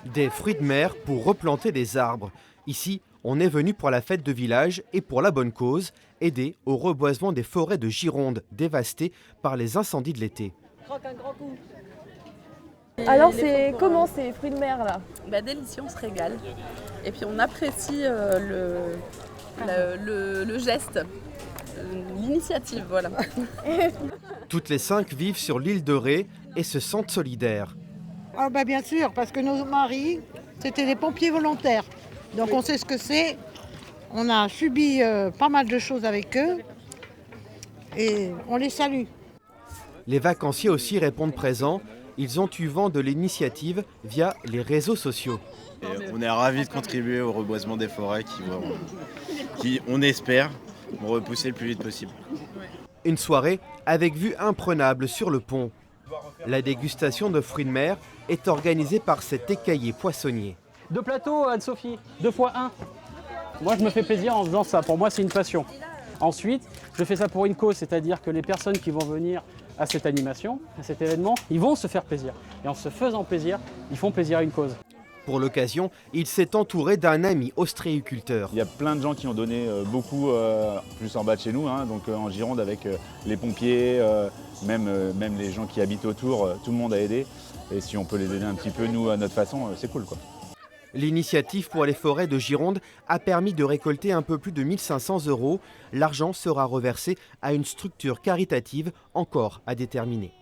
Des fruits de mer pour replanter des arbres. Ici, on est venu pour la fête de village et pour la bonne cause, aider au reboisement des forêts de Gironde dévastées par les incendies de l'été. Alors c'est comment ces fruits de mer là? Délicieux, on se régale. Et puis on apprécie le geste, l'initiative, voilà. Toutes les 5 vivent sur l'île de Ré et se sentent solidaires. Ah bien sûr, parce que nos maris, c'était des pompiers volontaires. Donc on sait ce que c'est. On a subi pas mal de choses avec eux et on les salue. Les vacanciers aussi répondent présents. Ils ont eu vent de l'initiative via les réseaux sociaux. Et on est ravis de contribuer au reboisement des forêts qui, on espère, vont repousser le plus vite possible. Une soirée avec vue imprenable sur le pont. La dégustation de fruits de mer est organisée par cet écaillé poissonnier. 2 plateaux, Anne-Sophie, 2 fois 1. Moi, je me fais plaisir en faisant ça. Pour moi, c'est une passion. Ensuite, je fais ça pour une cause, c'est-à-dire que les personnes qui vont venir à cette animation, à cet événement, ils vont se faire plaisir. Et en se faisant plaisir, ils font plaisir à une cause. Pour l'occasion, il s'est entouré d'un ami ostréiculteur. Il y a plein de gens qui ont donné beaucoup, plus en bas de chez nous, donc en Gironde avec les pompiers, même les gens qui habitent autour, tout le monde a aidé. Et si on peut les aider un petit peu, nous, à notre façon, c'est cool, quoi. L'initiative pour les forêts de Gironde a permis de récolter un peu plus de 1 500 €. L'argent sera reversé à une structure caritative encore à déterminer.